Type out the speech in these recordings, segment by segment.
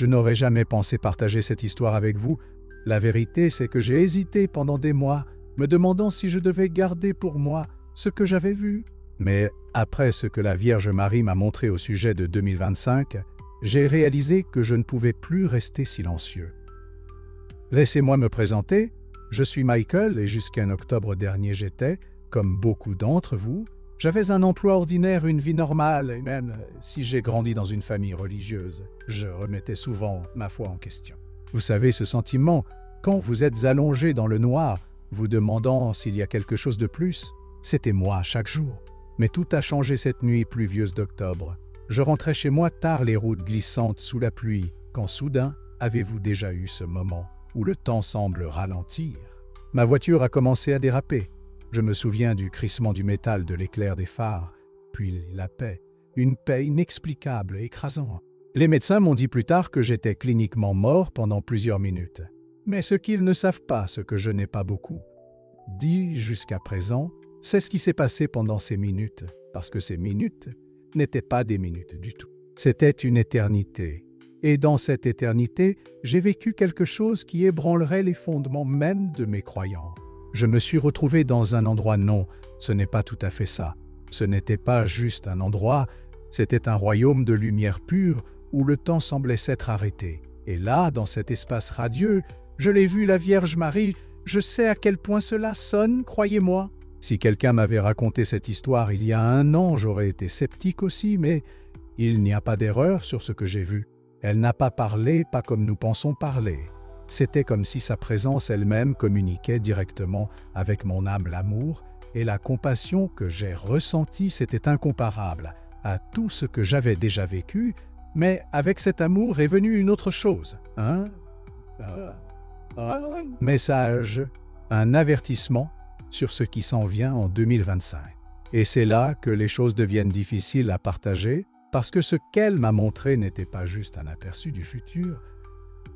Je n'aurais jamais pensé partager cette histoire avec vous. La vérité, c'est que j'ai hésité pendant des mois, me demandant si je devais garder pour moi ce que j'avais vu. Mais après ce que la Vierge Marie m'a montré au sujet de 2025, j'ai réalisé que je ne pouvais plus rester silencieux. Laissez-moi me présenter. Je suis Michael et jusqu'à octobre dernier j'étais, comme beaucoup d'entre vous, j'avais un emploi ordinaire, une vie normale, et même si j'ai grandi dans une famille religieuse, je remettais souvent ma foi en question. Vous savez ce sentiment, quand vous êtes allongé dans le noir, vous demandant s'il y a quelque chose de plus, c'était moi chaque jour. Mais tout a changé cette nuit pluvieuse d'octobre. Je rentrais chez moi tard, les routes glissantes sous la pluie, quand soudain, avez-vous déjà eu ce moment où le temps semble ralentir? Ma voiture a commencé à déraper. Je me souviens du crissement du métal, de l'éclair des phares, puis la paix, une paix inexplicable et écrasante. Les médecins m'ont dit plus tard que j'étais cliniquement mort pendant plusieurs minutes. Mais ce qu'ils ne savent pas, ce que je n'ai pas beaucoup dit jusqu'à présent, c'est ce qui s'est passé pendant ces minutes, parce que ces minutes n'étaient pas des minutes du tout. C'était une éternité. Et dans cette éternité, j'ai vécu quelque chose qui ébranlerait les fondements même de mes croyances. Je me suis retrouvé dans un endroit, non, ce n'est pas tout à fait ça. Ce n'était pas juste un endroit, c'était un royaume de lumière pure où le temps semblait s'être arrêté. Et là, dans cet espace radieux, je l'ai vu, la Vierge Marie. Je sais à quel point cela sonne, croyez-moi. Si quelqu'un m'avait raconté cette histoire il y a 1 an, j'aurais été sceptique aussi, mais il n'y a pas d'erreur sur ce que j'ai vu. Elle n'a pas parlé, pas comme nous pensons parler. C'était comme si sa présence elle-même communiquait directement avec mon âme. L'amour et la compassion que j'ai ressentis, c'était incomparable à tout ce que j'avais déjà vécu, mais avec cet amour est venue une autre chose. Un message, un avertissement sur ce qui s'en vient en 2025. Et c'est là que les choses deviennent difficiles à partager, parce que ce qu'elle m'a montré n'était pas juste un aperçu du futur,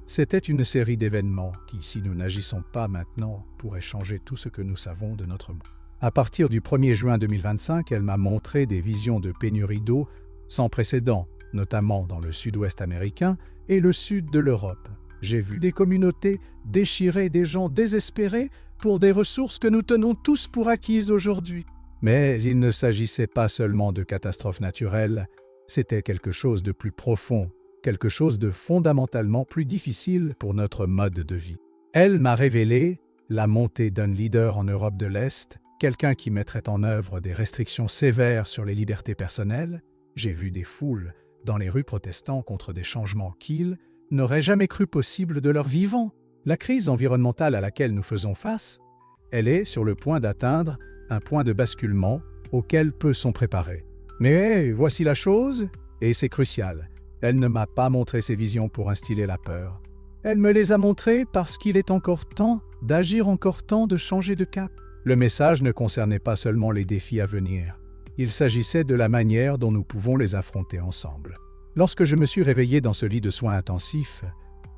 c'était une série d'événements qui, si nous n'agissons pas maintenant, pourraient changer tout ce que nous savons de notre monde. À partir du 1er juin 2025, elle m'a montré des visions de pénurie d'eau sans précédent, notamment dans le sud-ouest américain et le sud de l'Europe. J'ai vu des communautés déchirées, des gens désespérés pour des ressources que nous tenons tous pour acquises aujourd'hui. Mais il ne s'agissait pas seulement de catastrophes naturelles, c'était quelque chose de plus profond, quelque chose de fondamentalement plus difficile pour notre mode de vie. Elle m'a révélé la montée d'un leader en Europe de l'Est, quelqu'un qui mettrait en œuvre des restrictions sévères sur les libertés personnelles. J'ai vu des foules dans les rues protestant contre des changements qu'ils n'auraient jamais cru possibles de leur vivant. La crise environnementale à laquelle nous faisons face, elle est sur le point d'atteindre un point de basculement auquel peu sont préparés. Mais voici la chose, et c'est crucial. Elle ne m'a pas montré ses visions pour instiller la peur. Elle me les a montrées parce qu'il est encore temps d'agir, encore temps de changer de cap. Le message ne concernait pas seulement les défis à venir. Il s'agissait de la manière dont nous pouvons les affronter ensemble. Lorsque je me suis réveillé dans ce lit de soins intensifs,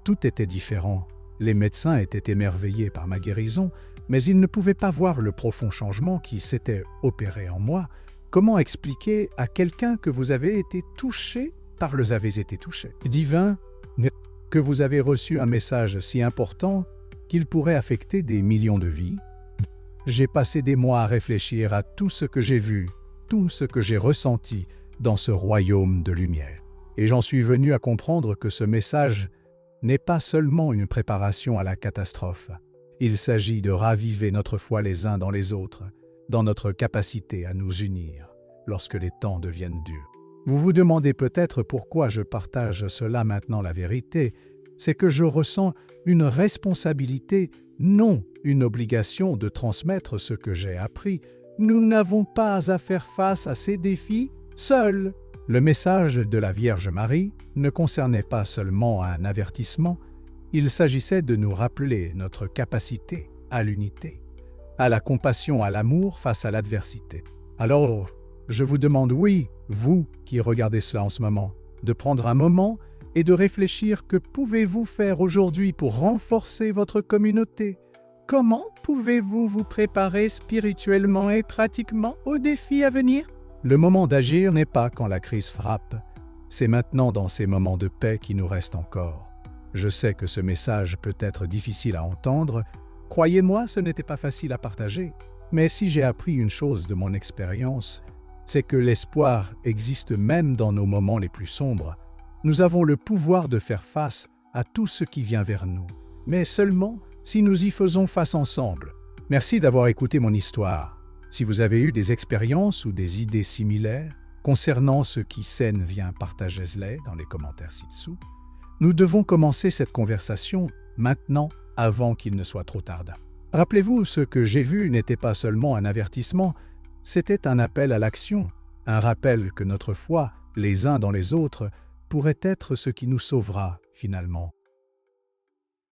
tout était différent. Les médecins étaient émerveillés par ma guérison, mais ils ne pouvaient pas voir le profond changement qui s'était opéré en moi. Comment expliquer à quelqu'un que vous avez été touché par le avez été touché divin, que vous avez reçu un message si important qu'il pourrait affecter des millions de vies? J'ai passé des mois à réfléchir à tout ce que j'ai vu, tout ce que j'ai ressenti dans ce royaume de lumière. Et j'en suis venu à comprendre que ce message n'est pas seulement une préparation à la catastrophe. Il s'agit de raviver notre foi les uns dans les autres, dans notre capacité à nous unir lorsque les temps deviennent durs. Vous vous demandez peut-être pourquoi je partage cela maintenant. La vérité, c'est que je ressens une responsabilité, non une obligation de transmettre ce que j'ai appris. Nous n'avons pas à faire face à ces défis seuls. Le message de la Vierge Marie ne concernait pas seulement un avertissement, il s'agissait de nous rappeler notre capacité à l'unité, à la compassion, à l'amour face à l'adversité. Alors, je vous demande, oui, vous qui regardez cela en ce moment, de prendre un moment et de réfléchir que pouvez-vous faire aujourd'hui pour renforcer votre communauté? Comment pouvez-vous vous préparer spirituellement et pratiquement aux défis à venir? Le moment d'agir n'est pas quand la crise frappe, C'est maintenant dans ces moments de paix qui nous restent encore. Je sais que ce message peut être difficile à entendre. Croyez-moi, ce n'était pas facile à partager. Mais si j'ai appris une chose de mon expérience, c'est que l'espoir existe même dans nos moments les plus sombres. Nous avons le pouvoir de faire face à tout ce qui vient vers nous, mais seulement si nous y faisons face ensemble. Merci d'avoir écouté mon histoire. Si vous avez eu des expériences ou des idées similaires concernant ce qui s'en vient, partagez-les dans les commentaires ci-dessous. Nous devons commencer cette conversation maintenant, avant qu'il ne soit trop tard. Rappelez-vous, ce que j'ai vu n'était pas seulement un avertissement, c'était un appel à l'action, un rappel que notre foi, les uns dans les autres, pourrait être ce qui nous sauvera, finalement.